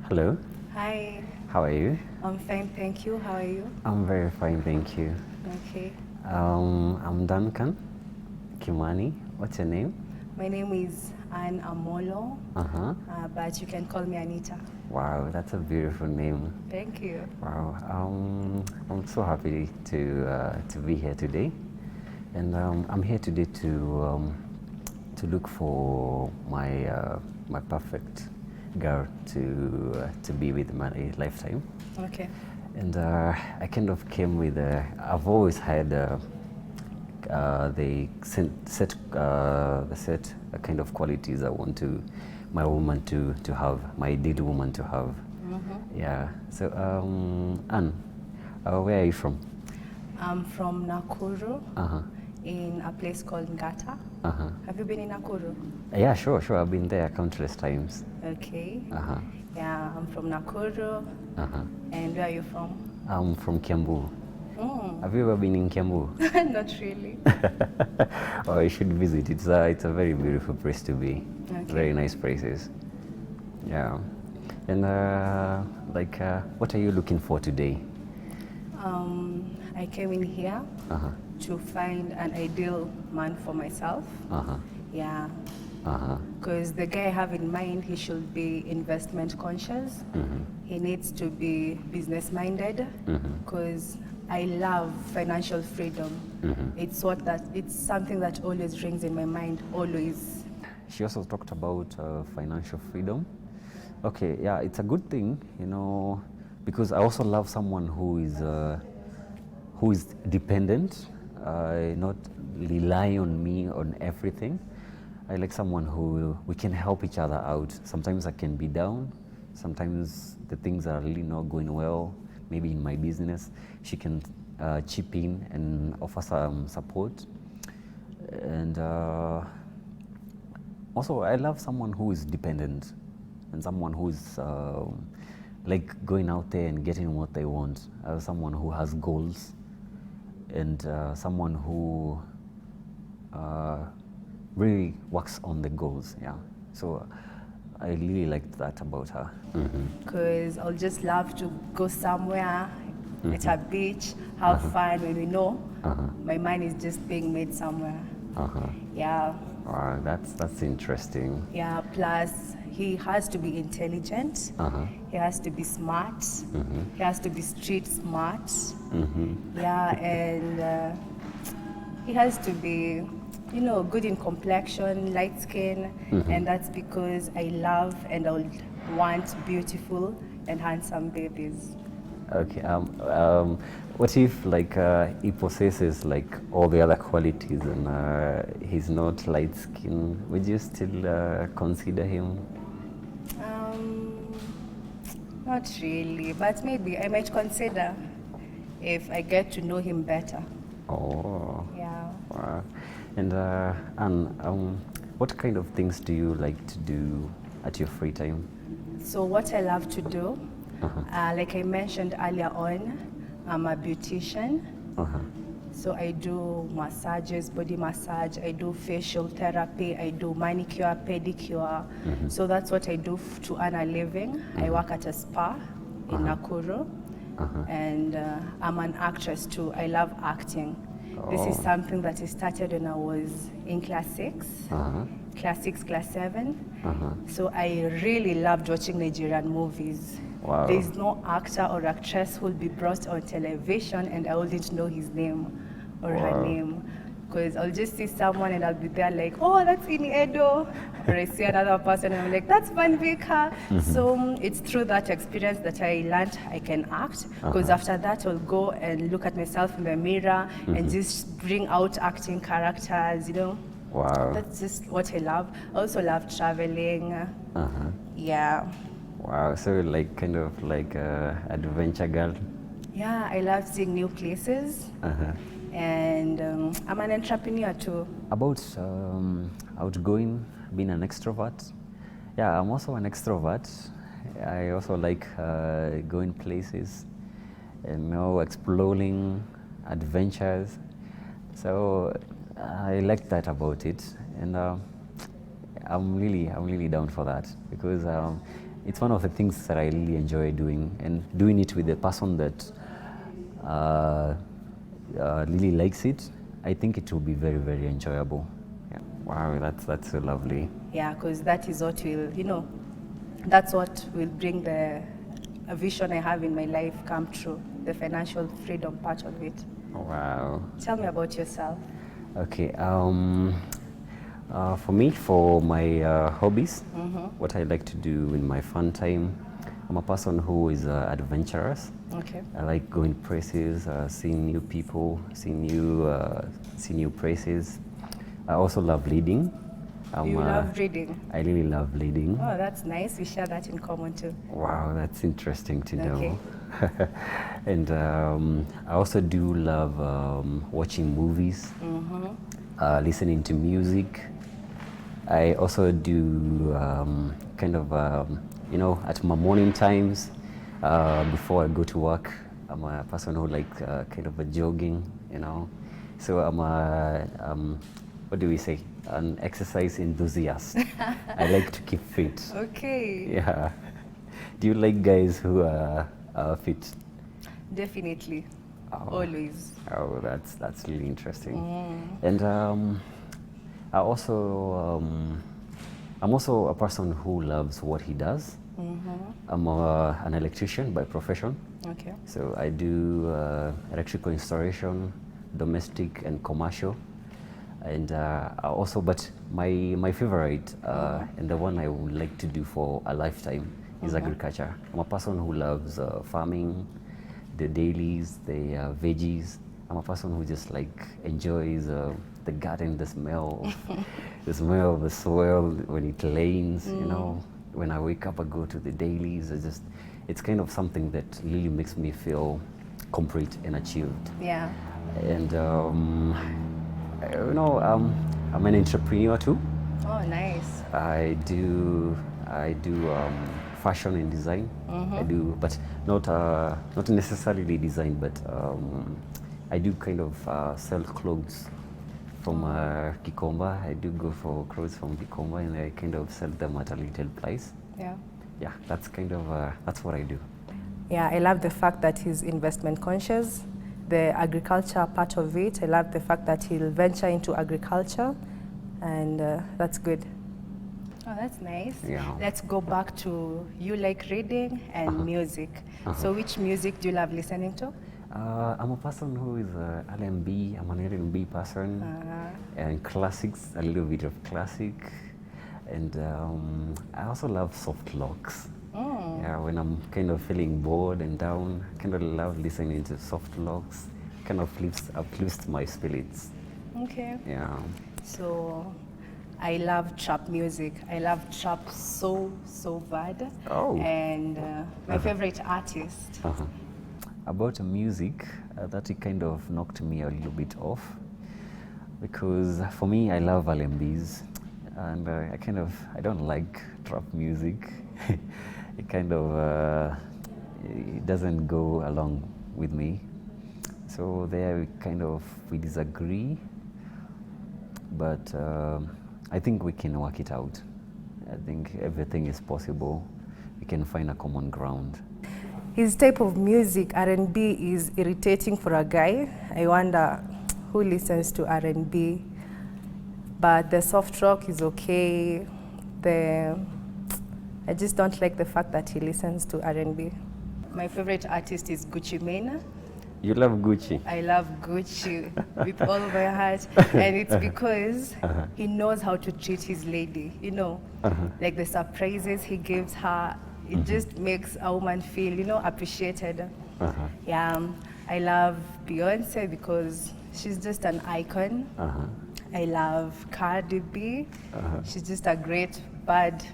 Hello, Hi, how are you? I'm fine, thank you. How are you? I'm very fine, thank you. Okay. I'm Duncan Kimani. What's your name? My name is Anne Amolo, Uh-huh. but you can call me Anita. Wow, that's a beautiful name. Thank you. Wow, I'm so happy to be here today, and I'm here today to look for my perfect girl to be with my lifetime. Okay. And I kind of came with I've always had the set kind of qualities I want my woman to have, my ideal woman to have. Yeah. So Anne, where are you from? I'm from Nakuru Uh-huh. in a place called Ngata. Uh-huh. Have you been in Nakuru? Yeah, sure. I've been there countless times. Okay. Uh-huh. Yeah, I'm from Nakuru. Uh-huh. And where are you from? I'm from Kiambu. Mm. Have you ever been in Kiambu? Not really. Oh, you should visit. It's a very beautiful place to be. Okay. Very nice places. Yeah. And what are you looking for today? I came in here Uh-huh. to find an ideal man for myself. Uh-huh. Yeah. Uh-huh. Because the guy I have in mind, he should be investment conscious. He needs to be business minded. Because I love financial freedom. It's something that always rings in my mind, always. She also talked about financial freedom. Okay, yeah, it's a good thing, because I also love someone who is dependent, not rely on me on everything. I like someone who we can help each other out. Sometimes I can be down. Sometimes the things are really not going well. Maybe in my business, she can chip in and offer some support. And also, I love someone who is dependent and someone who is like going out there and getting what they want. Someone who has goals and someone who really works on the goals. Yeah. So I really liked that about her. Because I'll just love to go somewhere at a beach, have fun when we know my mind is just being made somewhere. Yeah. Wow, that's interesting. Yeah, plus he has to be intelligent. He has to be smart. He has to be street smart. Yeah, and he has to be, good in complexion, light skin, and that's because I love and I would want beautiful and handsome babies. Okay. What if he possesses like all the other qualities and he's not light skin? Would you still consider him? Um, Not really, but maybe I might consider if I get to know him better. Oh. Yeah. Wow. And what kind of things do you like to do at your free time? So what I love to do, like I mentioned earlier on, I'm a beautician. So I do massages, body massage, I do facial therapy, I do manicure, pedicure. So that's what I do to earn a living. I work at a spa in Nakuru. And I'm an actress too. I love acting. This is something that I started when I was in class 6, class 6, class 7. So I really loved watching Nigerian movies. Wow. There's no actor or actress who will be brought on television and I wouldn't know his name or her name. Because I'll just see someone and I'll be there like, oh, that's Ini Edo. Or I see another person and I'm like, that's Van Vika. So it's through that experience that I learned I can act. Because after that, I'll go and look at myself in the mirror and just bring out acting characters, Wow. That's just what I love. I also love traveling. Yeah. Wow. So kind of like adventure girl. Yeah, I love seeing new places. And I'm an entrepreneur too. About outgoing, being an extrovert. Yeah, I'm also an extrovert. I also like going places and exploring adventures. So I like that about it, and I'm really down for that because it's one of the things that I really enjoy doing, and doing it with a person that really likes it. I think it will be very, very enjoyable. Yeah. Wow, that's so lovely. Yeah, because that is what will, that's what will bring the a vision I have in my life come true, the financial freedom part of it. Wow. Tell me about yourself. Okay. For me, for my hobbies, what I like to do in my fun time, I'm a person who is adventurous. Okay. I like going places, seeing new people, seeing new places. I also love reading. You love reading? I really love reading. Oh, that's nice. We share that in common too. Wow, that's interesting to know. Okay. And I also do love watching movies, listening to music. I also do at my morning times, before I go to work, I'm a person who like kind of a jogging, So I'm what do we say? An exercise enthusiast. I like to keep fit. Okay. Yeah. Do you like guys who are fit? Definitely. Oh. Always. Oh, that's really interesting. And I'm also a person who loves what he does. I'm an electrician by profession. Okay. So I do electrical installation, domestic and commercial. And but my favorite and the one I would like to do for a lifetime is agriculture. I'm a person who loves farming, the dailies, the veggies. I'm a person who just like enjoys the garden, the smell of the soil when it rains. When I wake up, I go to the dailies. It's kind of something that really makes me feel complete and achieved. Yeah. And I'm an entrepreneur too. Oh, nice. I do fashion and design. I do, but not necessarily design, but I do kind of sell clothes from Kikomba. I do go for clothes from Kikomba, and I kind of sell them at a little price. Yeah. Yeah, that's kind of that's what I do. Yeah, I love the fact that he's investment conscious. The agriculture part of it, I love the fact that he'll venture into agriculture, and that's good. Oh, that's nice. Yeah. Let's go back to you like reading and music. So which music do you love listening to? I'm a person who is R&B. I'm an R&B person, and classics, a little bit of classic, and I also love soft rocks. Yeah, when I'm kind of feeling bored and down, I kind of love listening to soft rocks. Kind of uplifts my spirits. Okay. Yeah. So, I love trap music. I love trap so bad. Oh. And my favorite artist. About music, that it kind of knocked me a little bit off, because for me, I love R&Bs, and I don't like trap music. It kind of it doesn't go along with me. So there we disagree, but I think we can work it out. I think everything is possible. We can find a common ground. His type of music, R&B, is irritating for a guy. I wonder who listens to R&B. But the soft rock is okay. I just don't like the fact that he listens to R&B. My favorite artist is Gucci Mane. You love Gucci? I love Gucci with all my heart. And it's because he knows how to treat his lady, like the surprises he gives her. It just makes a woman feel, appreciated. Yeah, I love Beyonce because she's just an icon. I love Cardi B. She's just a great, bad,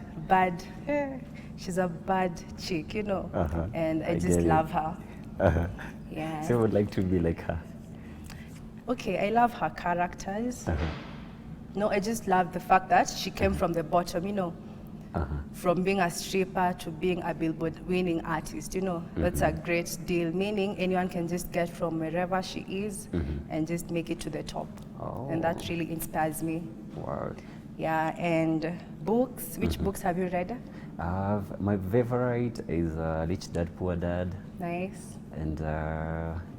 she's a bad chick, and I just love her. Yeah. So I would like to be like her. Okay, I love her characters. No, I just love the fact that she came from the bottom, from being a stripper to being a Billboard winning artist, That's a great deal, meaning anyone can just get from wherever she is and just make it to the top. Oh. And that really inspires me. Wow. Yeah, and books. Which books have you read? My favorite is Rich Dad Poor Dad, Nice. and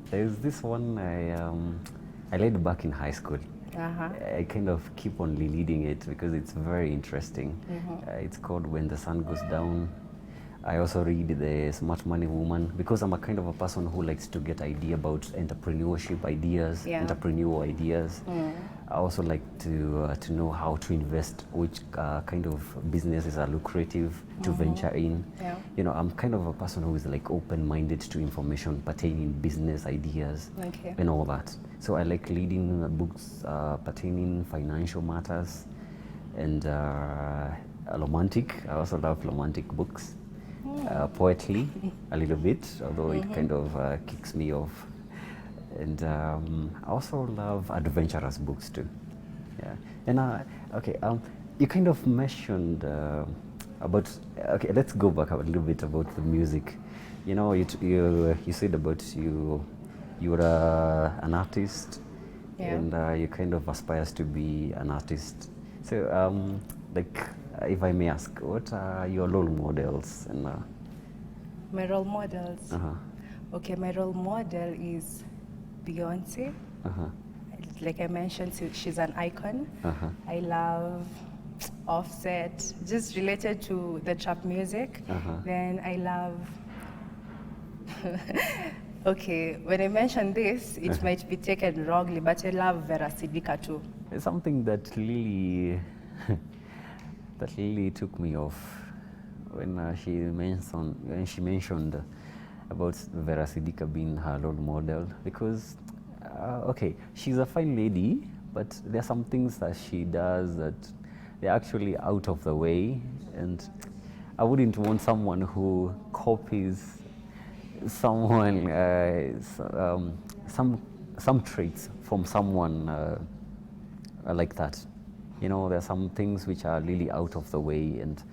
there's this one I read back in high school. Uh-huh. I kind of keep on rereading it because it's very interesting. It's called When the Sun Goes Down. I also read The Smart Money Woman because I'm a kind of a person who likes to get idea about entrepreneurship ideas, Yeah. entrepreneurial ideas. I also like to know how to invest, which kind of businesses are lucrative to venture in. Yeah. You know, I'm kind of a person who is like open-minded to information pertaining business ideas Okay. and all that. So I like reading books pertaining financial matters and romantic. I also love romantic books. Poetry a little bit, although it kind of kicks me off. And I also love adventurous books too. Yeah. And okay, you kind of mentioned about. Okay, let's go back a little bit about the music. You know, you said about you're an artist, Yeah. and you kind of aspires to be an artist. So, like, if I may ask, what are your role models? And My role models. uh-huh, Okay, my role model is Beyonce. uh-huh, Like I mentioned, she's an icon. uh-huh, I love Offset, just related to the trap music. Uh-huh. Then I love. Okay, when I mention this, it might be taken wrongly, but I love Vera Sidika too. it's something that really that really took me off when she mentioned about Vera Sidika being her role model, because okay, she's a fine lady, but there are some things that she does that they're actually out of the way, and I wouldn't want someone who copies someone some traits from someone like that. You know, there are some things which are really out of the way, and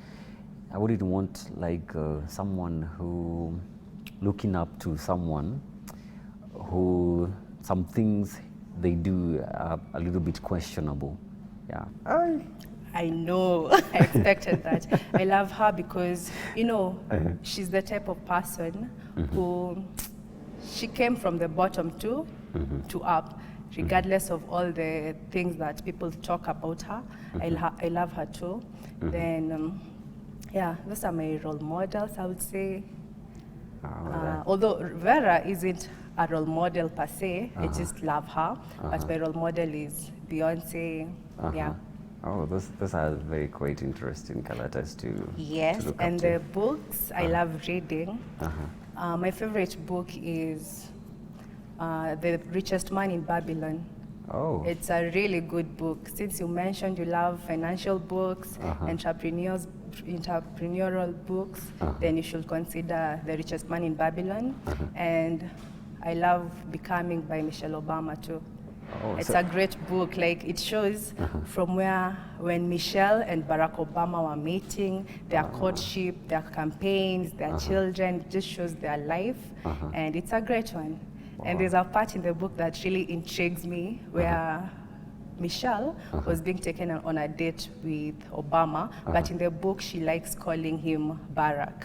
I wouldn't want like someone who looking up to someone who some things they do are a little bit questionable. Yeah. I know, I expected that. I love her because, you know, she's the type of person who, she came from the bottom to up, regardless of all the things that people talk about her. I love her too. Then, yeah, those are my role models, I would say. Although Vera isn't a role model per se, I just love her. But my role model is Beyonce. Yeah. Oh, those are very quite interesting characters to Yes, to look and up to. the books I love reading. My favorite book is The Richest Man in Babylon. Oh, It's a really good book. Since you mentioned you love financial books, entrepreneurial books, then you should consider The Richest Man in Babylon. And I love Becoming by Michelle Obama too. Oh, It's so- a great book. Like it shows from when Michelle and Barack Obama were meeting, their courtship, their campaigns, their children. It just shows their life, and it's a great one. And there's a part in the book that really intrigues me where Michelle was being taken on a date with Obama, but in the book she likes calling him Barack.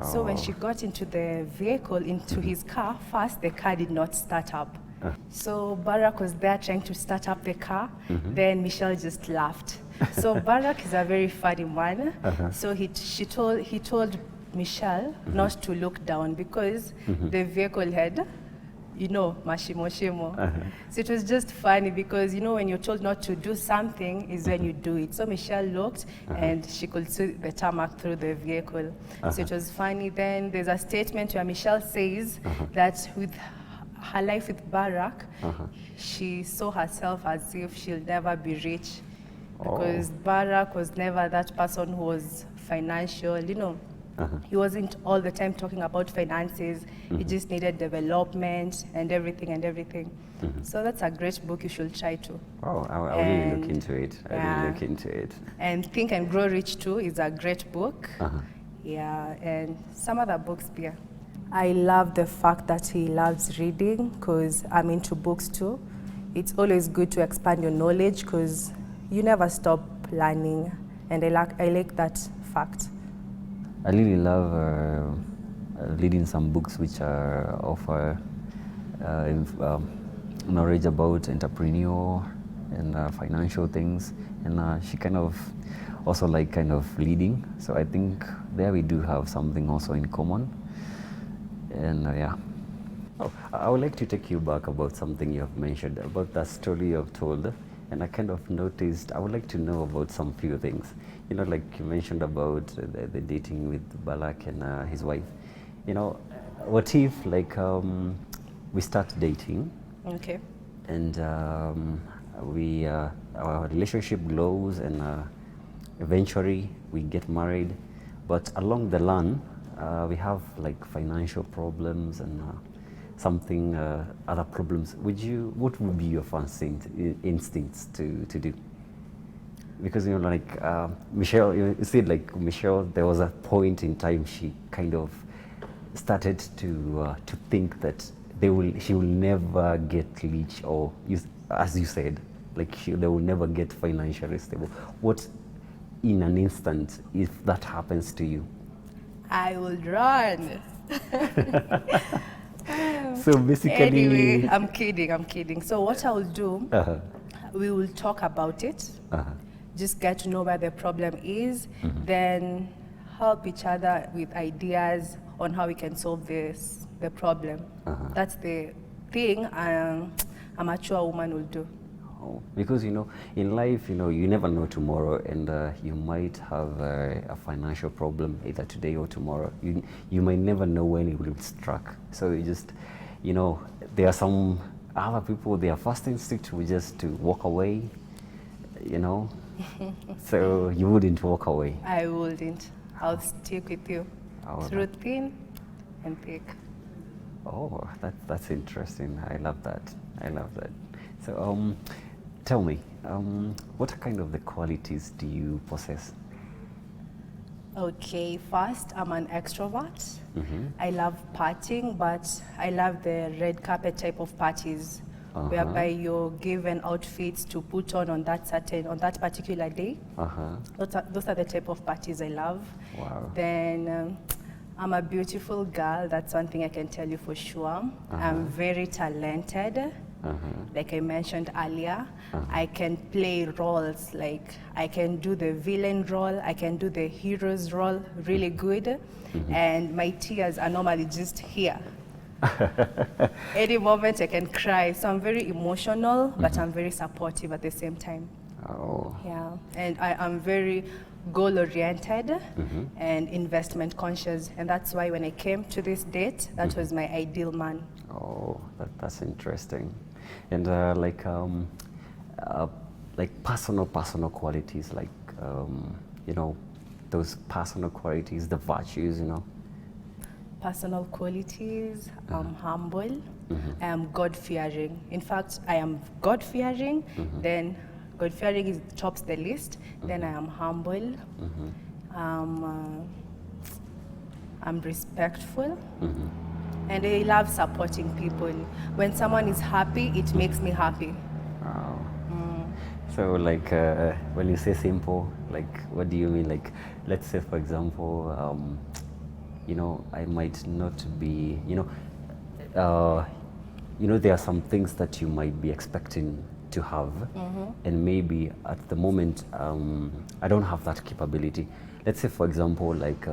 So when she got into the vehicle, into his car, first the car did not start up. So Barack was there trying to start up the car, then Michelle just laughed. So Barack is a very funny man. So he told Michelle not to look down because the vehicle had, you know, mashimo shimo. So it was just funny because, you know, when you're told not to do something is when you do it. So Michelle looked and she could see the tarmac through the vehicle. So it was funny. Then there's a statement where Michelle says that with her life with Barack, she saw herself as if she'll never be rich because Barack was never that person who was financial, you know. He wasn't all the time talking about finances. He just needed development and everything. So that's a great book you should try to. Oh, I'll really look And- into it. I'll really look into it. And Think and Grow Rich too is a great book. Yeah, and some other books here. I love the fact that he loves reading because I'm into books too. It's always good to expand your knowledge because you never stop planning, and I like that fact. I really love reading some books which are offer knowledge about entrepreneur and financial things, and she kind of also like kind of leading. So I think there we do have something also in common, and yeah. Oh, I would like to take you back about something you have mentioned, about that story you have told. And I kind of noticed, I would like to know about some few things. You know, like you mentioned about the dating with Balak and his wife. You know, what if like we start dating Okay. and our relationship grows and eventually we get married, but along the line we have like financial problems and something other problems. What would be your first instincts to do? Because you know, like Michelle, you see, like Michelle, there was a point in time she kind of started to think that she will never get rich, or as you said, like they will never get financially stable. What, in an instant, if that happens to you? I will run. So basically, Anyway, I'm kidding. So what I will do, uh-huh, we will talk about it, uh-huh, just get to know where the problem is, then help each other with ideas on how we can solve the problem. That's the thing a mature woman will do. oh, because you know, in life, you know, you never know tomorrow, and you might have a financial problem either today or tomorrow. You might never know when it will strike. So you just, you know, there are some other people, their first instinct will just to walk away, you know. So you wouldn't walk away. I wouldn't. I'll stick with you Oh, through thin and thick. Oh, that's interesting. I love that. I love that. So, tell me, what kind of the qualities do you possess? Okay, first, I'm an extrovert. I love partying, but I love the red carpet type of parties, whereby you're given outfits to put on that particular day. Those are the type of parties I love. Wow. Then I'm a beautiful girl. That's one thing I can tell you for sure. I'm very talented. Like I mentioned earlier, I can play roles. Like I can do the villain role, I can do the hero's role really good, and my tears are normally just here. Any moment I can cry, so I'm very emotional, but I'm very supportive at the same time. Oh. Yeah, and I am very goal-oriented and investment conscious, and that's why when I came to this date, that was my ideal man. Oh, that's interesting. And like personal qualities, like you know, those personal qualities, the virtues, you know. Personal qualities, I'm humble, I am God-fearing. In fact, I am God-fearing, then God-fearing tops the list, then I am humble, I'm respectful, and I love supporting people. When someone is happy, it makes me happy. Wow. So like when you say simple, like what do you mean? Like let's say for example, you know, I might not be, you know, there are some things that you might be expecting to have, and maybe at the moment I don't have that capability. Let's say for example, like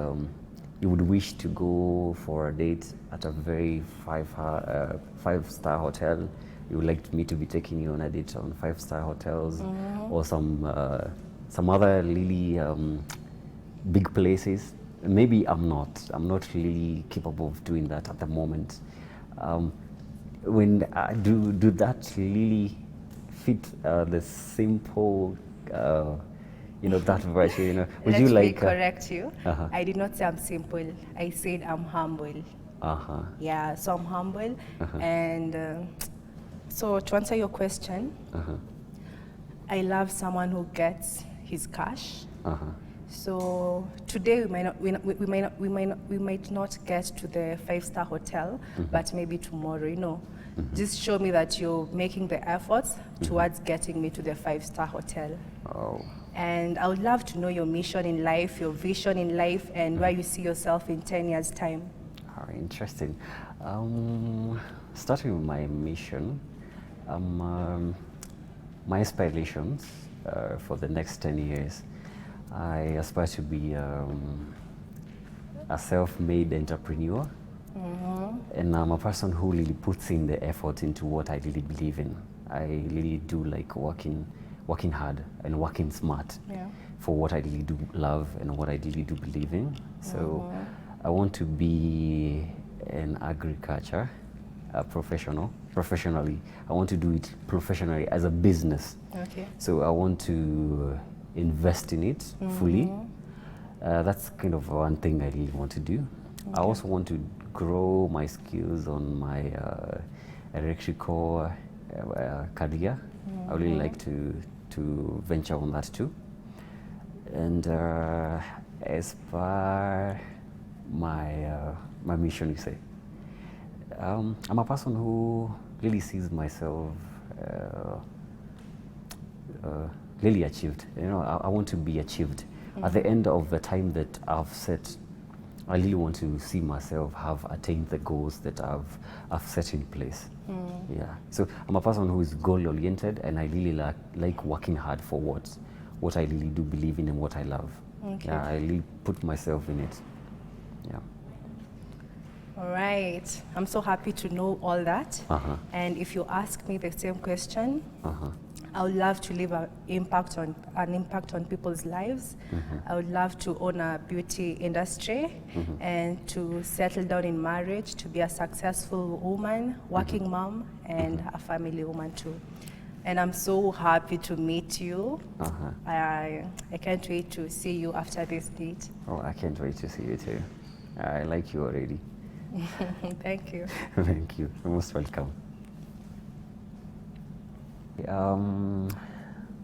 you would wish to go for a date at a very five-star hotel. You would like me to be taking you on a date on 5-star hotels, or some other really big places. Maybe I'm not really capable of doing that at the moment. When I do that really fit the simple, you know, that virtue, you know, would you like? Let me correct you. I did not say I'm simple. I said I'm humble. Yeah, so I'm humble, and so to answer your question, I love someone who gets his cash. So today we might not get to the 5-star hotel, but maybe tomorrow, you know. Just show me that you're making the efforts towards getting me to the 5-star hotel. Oh, And I would love to know your mission in life, your vision in life, and where you see yourself in 10 years' time. Interesting. Starting with my mission, my aspirations for the next 10 years, I aspire to be a self-made entrepreneur. And I'm a person who really puts in the effort into what I really believe in. I really do like working hard and working smart for what I really do love and what I really do believe in. So I want to be an agriculture professionally. I want to do it professionally as a business. Okay. So I want to invest in it fully. That's kind of one thing I really want to do. I also want to grow my skills on my electrical career. I really like to venture on that too. And as per my mission, you say, I'm a person who really sees myself really achieved. You know, I want to be achieved. At the end of the time that I've set, I really want to see myself have attained the goals that I've set in place. Yeah. So I'm a person who is goal-oriented, and I really like working hard for what I really do believe in and what I love. Okay. Yeah, I really put myself in it. Yeah. All right. I'm so happy to know all that. And if you ask me the same question, I would love to leave an impact on people's lives. I would love to own a beauty industry and to settle down in marriage, to be a successful woman, working mom, and a family woman too. And I'm so happy to meet you. I can't wait to see you after this date. Oh, I can't wait to see you too. I like you already. Thank you. Thank you. You're most welcome.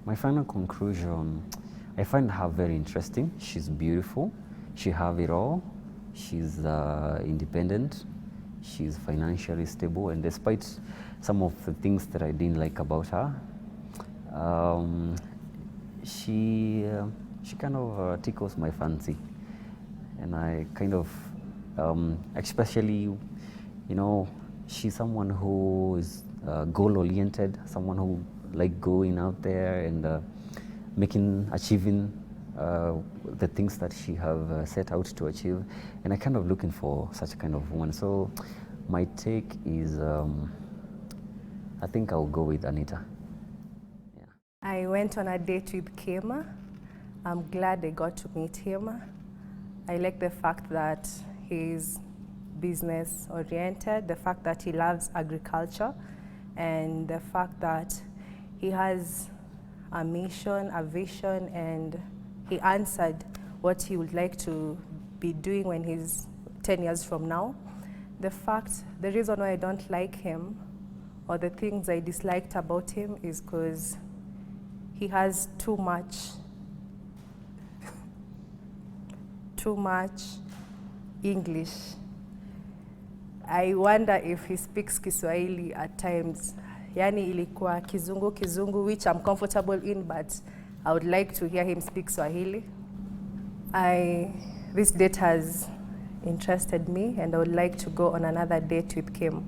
My final conclusion, I find her very interesting. She's beautiful. She have it all. She's independent. She's financially stable, and despite some of the things that I didn't like about her, she kind of tickles my fancy, and I kind of, especially, you know, she's someone who is goal-oriented, someone who like going out there and achieving the things that she have set out to achieve, and I kind of looking for such a kind of woman. So my take is, I think I'll go with Anita. Yeah. I went on a date with Kim. I'm glad I got to meet him. I like the fact that he's business oriented, the fact that he loves agriculture, and the fact that he has a mission, a vision, and he answered what he would like to be doing when he's 10 years from now. The reason why I don't like him, or the things I disliked about him, is because he has too much English. I wonder if he speaks Kiswahili at times. Yani ilikuwa kizungu, which I'm comfortable in, but I would like to hear him speak Swahili. This date has interested me, and I would like to go on another date with Kim.